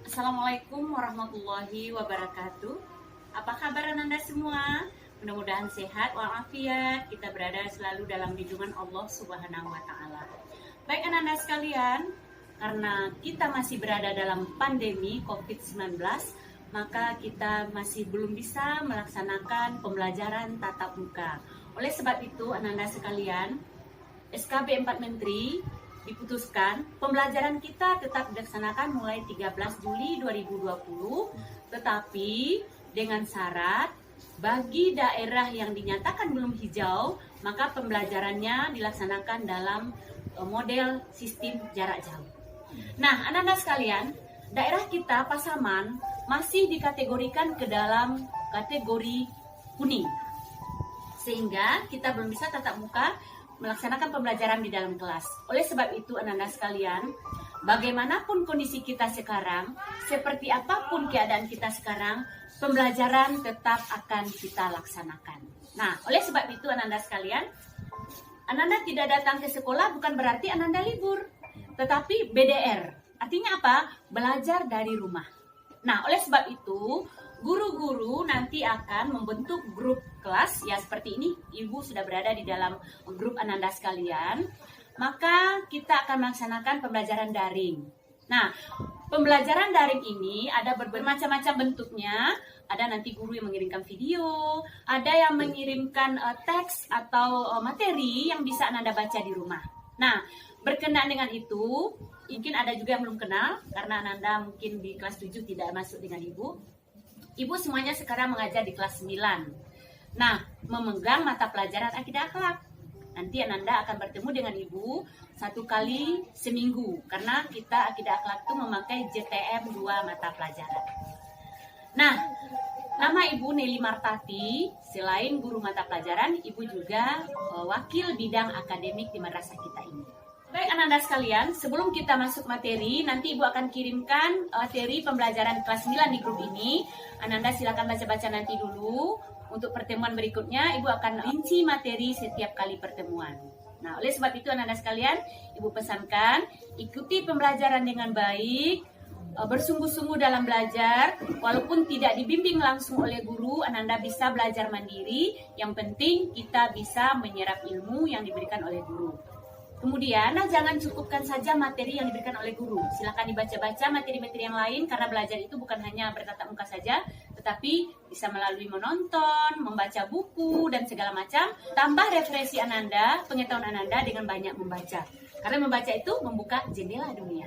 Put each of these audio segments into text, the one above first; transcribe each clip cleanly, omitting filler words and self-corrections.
Assalamualaikum warahmatullahi wabarakatuh. Apa kabar Anda semua? Mudah-mudahan sehat walafiat. Kita berada selalu dalam lindungan Allah Subhanahu wa taala. Baik Anda sekalian, karena kita masih berada dalam pandemi COVID-19, maka kita masih belum bisa melaksanakan pembelajaran tatap muka. Oleh sebab itu, Anda sekalian, SKB 4 Menteri diputuskan pembelajaran kita tetap dilaksanakan mulai 13 Juli 2020, tetapi dengan syarat bagi daerah yang dinyatakan belum hijau, maka pembelajarannya dilaksanakan dalam model sistem jarak jauh. Nah, anak-anak sekalian, daerah kita Pasaman masih dikategorikan ke dalam kategori kuning, sehingga kita belum bisa tatap muka melaksanakan pembelajaran di dalam kelas. Oleh sebab itu, anak-anak sekalian, bagaimanapun kondisi kita sekarang, seperti apapun keadaan kita sekarang, pembelajaran tetap akan kita laksanakan. Nah, oleh sebab itu, anak-anak sekalian, anak-anak tidak datang ke sekolah bukan berarti anak-anak libur, tetapi BDR. Artinya apa? Belajar dari rumah. Nah, oleh sebab itu, guru-guru nanti akan membentuk grup kelas ya seperti ini. Ibu sudah berada di dalam grup Ananda sekalian. Maka kita akan melaksanakan pembelajaran daring. Nah, pembelajaran daring ini ada bermacam-macam bentuknya. Ada nanti guru yang mengirimkan video, ada yang mengirimkan teks atau materi yang bisa Ananda baca di rumah. Nah, berkenaan dengan itu, mungkin ada juga yang belum kenal karena Ananda mungkin di kelas 7 tidak masuk dengan Ibu. Ibu semuanya sekarang mengajar di kelas 9. Nah, memegang mata pelajaran akidah akhlak. Nanti Ananda akan bertemu dengan Ibu 1 kali seminggu. Karena kita akidah akhlak itu memakai JTM 2 mata pelajaran. Nah, nama Ibu Nelly Martati, selain guru mata pelajaran, Ibu juga wakil bidang akademik di madrasah kita ini. Baik anak-anak sekalian, sebelum kita masuk materi, nanti Ibu akan kirimkan materi pembelajaran kelas 9 di grup ini. Anak-anak silakan baca-baca nanti dulu. Untuk pertemuan berikutnya, Ibu akan rinci materi setiap kali pertemuan. Nah, oleh sebab itu anak-anak sekalian, Ibu pesankan, ikuti pembelajaran dengan baik, bersungguh-sungguh dalam belajar, walaupun tidak dibimbing langsung oleh guru, Ananda bisa belajar mandiri. Yang penting kita bisa menyerap ilmu yang diberikan oleh guru. Kemudian, jangan cukupkan saja materi yang diberikan oleh guru. Silakan dibaca-baca materi-materi yang lain, karena belajar itu bukan hanya bertatap muka saja, tetapi bisa melalui menonton, membaca buku, dan segala macam. Tambah referensi Ananda, pengetahuan Ananda dengan banyak membaca. Karena membaca itu membuka jendela dunia.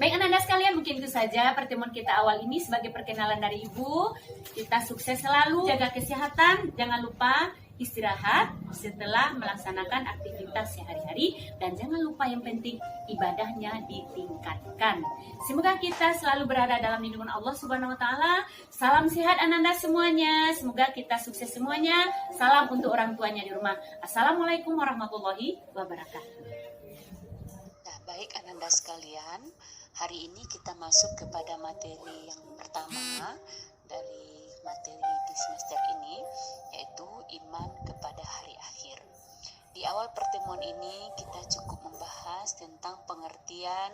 Baik anak-anak sekalian, mungkin itu saja pertemuan kita awal ini sebagai perkenalan dari Ibu. Kita sukses selalu, jaga kesehatan, jangan lupa istirahat setelah melaksanakan aktivitas sehari-hari, dan jangan lupa yang penting ibadahnya ditingkatkan. Semoga kita selalu berada dalam lindungan Allah Subhanahu wa taala. Salam sehat anak-anak semuanya. Semoga kita sukses semuanya. Salam untuk orang tuanya di rumah. Assalamualaikum warahmatullahi wabarakatuh. Nah, baik Ananda sekalian, hari ini kita masuk kepada materi yang pertama dari materi di semester ini, yaitu iman kepada hari akhir. Di awal pertemuan ini kita cukup membahas tentang pengertian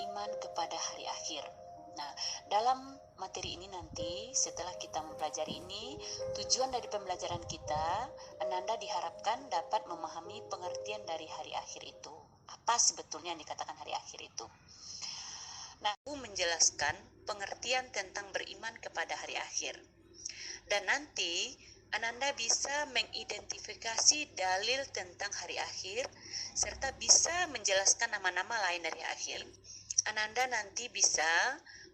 iman kepada hari akhir. Nah, dalam materi ini nanti setelah kita mempelajari ini, tujuan dari pembelajaran kita, Ananda diharapkan dapat memahami pengertian dari hari akhir itu. Apa sebetulnya yang dikatakan hari akhir itu? Nah, aku menjelaskan pengertian tentang beriman kepada hari akhir. Dan nanti Ananda bisa mengidentifikasi dalil tentang hari akhir serta bisa menjelaskan nama-nama lain dari akhir. Ananda nanti bisa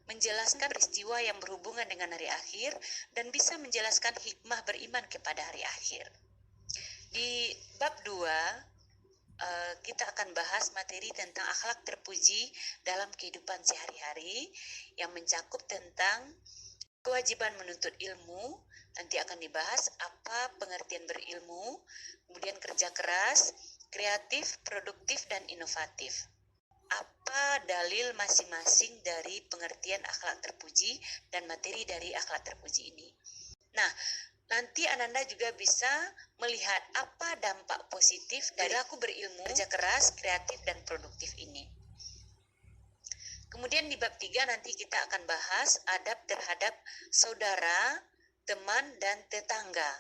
menjelaskan peristiwa yang berhubungan dengan hari akhir dan bisa menjelaskan hikmah beriman kepada hari akhir. Di bab 2 kita akan bahas materi tentang akhlak terpuji dalam kehidupan sehari-hari yang mencakup tentang kewajiban menuntut ilmu. Nanti akan dibahas apa pengertian berilmu, kemudian kerja keras, kreatif, produktif, dan inovatif. Apa dalil masing-masing dari pengertian akhlak terpuji dan materi dari akhlak terpuji ini. Nah, nanti Ananda juga bisa melihat apa dampak positif dari aku berilmu, kerja keras, kreatif, dan produktif ini. Kemudian di bab 3 nanti kita akan bahas adab terhadap saudara, teman, dan tetangga.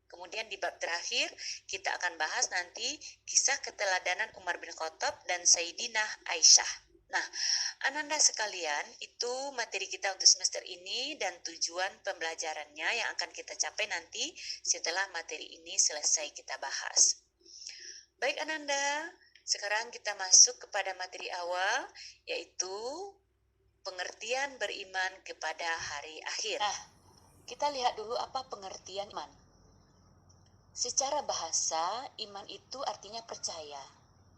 Kemudian di bab terakhir kita akan bahas nanti kisah keteladanan Umar bin Khattab dan Sayyidinah Aisyah. Nah, Ananda sekalian, itu materi kita untuk semester ini dan tujuan pembelajarannya yang akan kita capai nanti setelah materi ini selesai kita bahas. Baik Ananda, sekarang kita masuk kepada materi awal, yaitu pengertian beriman kepada hari akhir. Nah, kita lihat dulu apa pengertian iman. Secara bahasa, iman itu artinya percaya.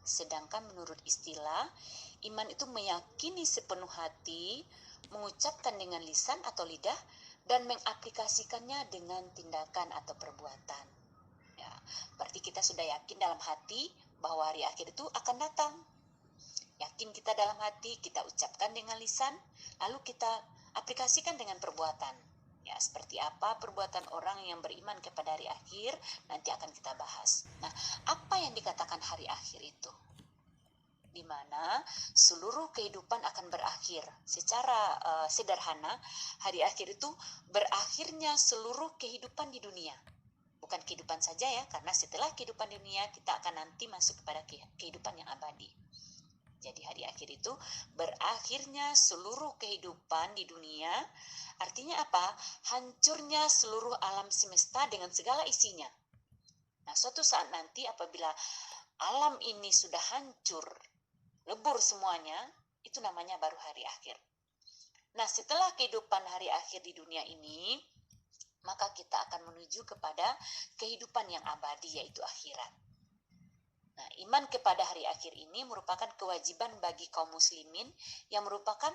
Sedangkan menurut istilah, iman itu meyakini sepenuh hati, mengucapkan dengan lisan atau lidah, dan mengaplikasikannya dengan tindakan atau perbuatan. Ya, berarti kita sudah yakin dalam hati bahwa hari akhir itu akan datang. Yakin kita dalam hati, kita ucapkan dengan lisan, lalu kita aplikasikan dengan perbuatan. Ya, seperti apa perbuatan orang yang beriman kepada hari akhir, nanti akan kita bahas. Nah, apa yang dikatakan hari akhir itu? Di mana seluruh kehidupan akan berakhir. Secara sederhana, hari akhir itu berakhirnya seluruh kehidupan di dunia. Bukan kehidupan saja ya, karena setelah kehidupan dunia kita akan nanti masuk kepada kehidupan yang abadi. Jadi hari akhir itu berakhirnya seluruh kehidupan di dunia. Artinya apa? Hancurnya seluruh alam semesta dengan segala isinya. Nah, suatu saat nanti apabila alam ini sudah hancur, lebur semuanya, itu namanya baru hari akhir. Nah, setelah kehidupan hari akhir di dunia ini, maka kita akan menuju kepada kehidupan yang abadi, yaitu akhirat. Nah, iman kepada hari akhir ini merupakan kewajiban bagi kaum muslimin yang merupakan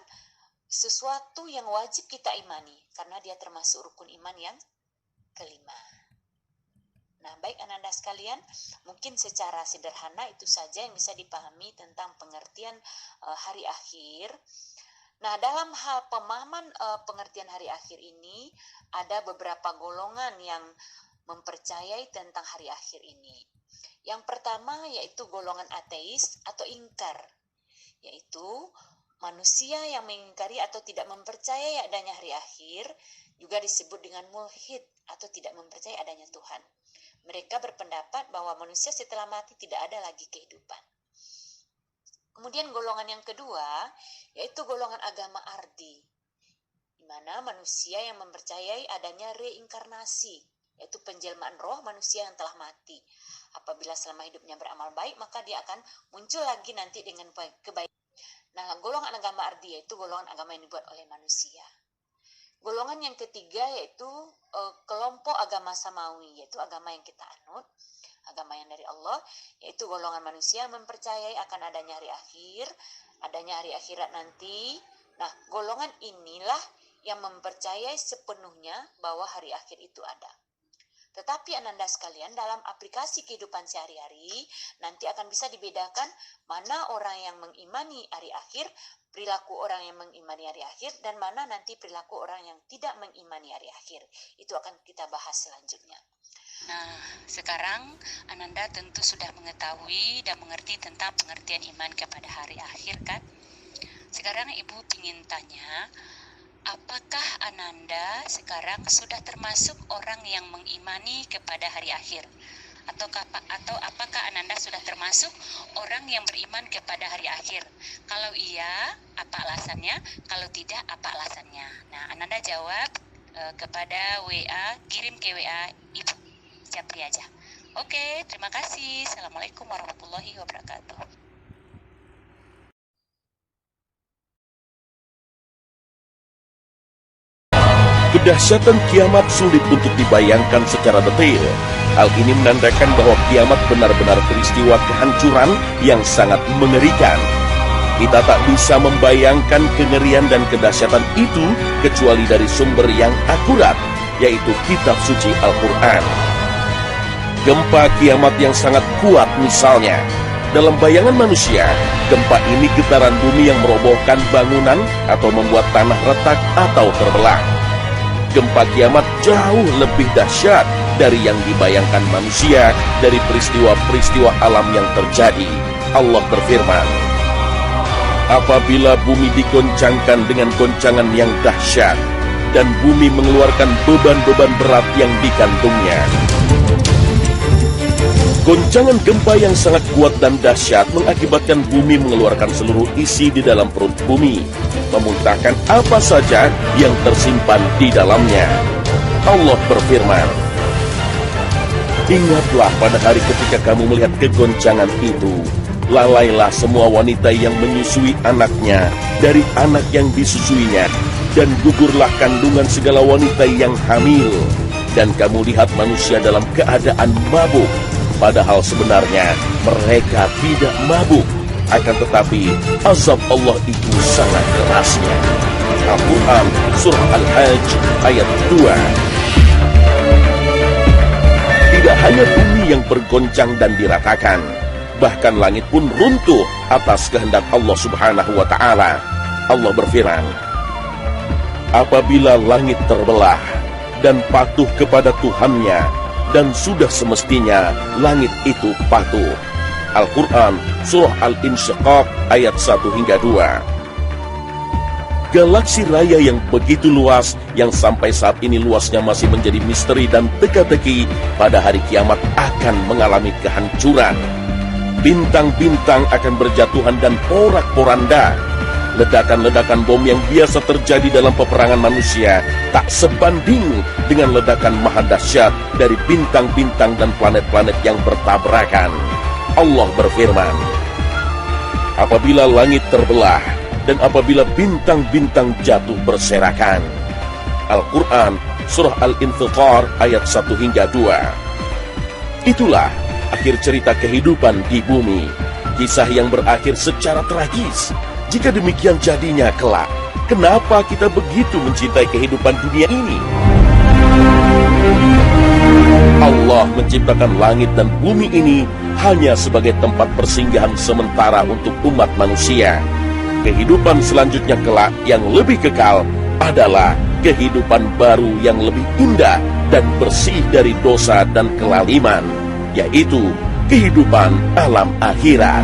sesuatu yang wajib kita imani karena dia termasuk rukun iman yang kelima. Nah, baik Ananda sekalian, mungkin secara sederhana itu saja yang bisa dipahami tentang pengertian hari akhir. Nah, dalam hal pemahaman pengertian hari akhir ini ada beberapa golongan yang mempercayai tentang hari akhir ini. Yang pertama yaitu golongan ateis atau ingkar, yaitu manusia yang mengingkari atau tidak mempercayai adanya hari akhir, juga disebut dengan mulhid atau tidak mempercayai adanya Tuhan. Mereka berpendapat bahwa manusia setelah mati tidak ada lagi kehidupan. Kemudian golongan yang kedua yaitu golongan agama ardi, di mana manusia yang mempercayai adanya reinkarnasi, yaitu penjelmaan roh manusia yang telah mati. Apabila selama hidupnya beramal baik, maka dia akan muncul lagi nanti dengan kebaikan. Nah, golongan agama ardi yaitu golongan agama yang dibuat oleh manusia. Golongan yang ketiga yaitu kelompok agama samawi, yaitu agama yang kita anut, agama yang dari Allah, yaitu golongan manusia yang mempercayai akan adanya hari akhir, adanya hari akhirat nanti. Nah, golongan inilah yang mempercayai sepenuhnya bahwa hari akhir itu ada. Tetapi Ananda sekalian, dalam aplikasi kehidupan sehari-hari, nanti akan bisa dibedakan mana orang yang mengimani hari akhir, perilaku orang yang mengimani hari akhir, dan mana nanti perilaku orang yang tidak mengimani hari akhir. Itu akan kita bahas selanjutnya. Nah, sekarang Ananda tentu sudah mengetahui dan mengerti tentang pengertian iman kepada hari akhir, kan? Sekarang Ibu ingin tanya, apakah Ananda sekarang sudah termasuk orang yang mengimani kepada hari akhir? Atau apakah Ananda sudah termasuk orang yang beriman kepada hari akhir? Kalau iya, apa alasannya? Kalau tidak, apa alasannya? Nah, Ananda jawab kepada WA, kirim ke WA Ibu Japri aja. Oke, terima kasih. Assalamualaikum warahmatullahi wabarakatuh. Kedahsyatan kiamat sulit untuk dibayangkan secara detail. Hal ini menandakan bahwa kiamat benar-benar peristiwa kehancuran yang sangat mengerikan. Kita tak bisa membayangkan kengerian dan kedahsyatan itu kecuali dari sumber yang akurat, yaitu kitab suci Al-Quran. Gempa kiamat yang sangat kuat misalnya. Dalam bayangan manusia, gempa ini getaran bumi yang merobohkan bangunan atau membuat tanah retak atau terbelah. Gempa kiamat jauh lebih dahsyat dari yang dibayangkan manusia dari peristiwa-peristiwa alam yang terjadi. Allah berfirman, Apabila bumi digoncangkan dengan goncangan yang dahsyat, dan bumi mengeluarkan beban-beban berat yang dikantungnya. Goncangan gempa yang sangat kuat dan dahsyat mengakibatkan bumi mengeluarkan seluruh isi di dalam perut bumi, memuntahkan apa saja yang tersimpan di dalamnya. Allah berfirman, "Ingatlah pada hari ketika kamu melihat kegoncangan itu, lalailah semua wanita yang menyusui anaknya dari anak yang disusuinya, dan gugurlah kandungan segala wanita yang hamil. Dan kamu lihat manusia dalam keadaan mabuk, padahal sebenarnya mereka tidak mabuk. Akan tetapi azab Allah itu sangat kerasnya." Al-Quran Surah Al-Hajj ayat 2. Tidak hanya bumi yang bergoncang dan diratakan, bahkan langit pun runtuh atas kehendak Allah Subhanahu wa Ta'ala. Allah berfirman, "Apabila langit terbelah dan patuh kepada Tuhannya, dan sudah semestinya langit itu patuh." Al-Quran Surah Al-Insyiqaq ayat 1 hingga 2. Galaksi raya yang begitu luas, yang sampai saat ini luasnya masih menjadi misteri dan teka-teki, pada hari kiamat akan mengalami kehancuran. Bintang-bintang akan berjatuhan dan porak-poranda. Ledakan-ledakan bom yang biasa terjadi dalam peperangan manusia tak sebanding dengan ledakan maha dahsyat dari bintang-bintang dan planet-planet yang bertabrakan. Allah berfirman, "Apabila langit terbelah dan apabila bintang-bintang jatuh berserakan." Al-Quran Surah Al-Infitar ayat 1 hingga 2. Itulah akhir cerita kehidupan di bumi, kisah yang berakhir secara tragis. Jika demikian jadinya kelak, kenapa kita begitu mencintai kehidupan dunia ini? Allah menciptakan langit dan bumi ini hanya sebagai tempat persinggahan sementara untuk umat manusia. Kehidupan selanjutnya kelak yang lebih kekal adalah kehidupan baru yang lebih indah dan bersih dari dosa dan kelaliman, yaitu kehidupan alam akhirat.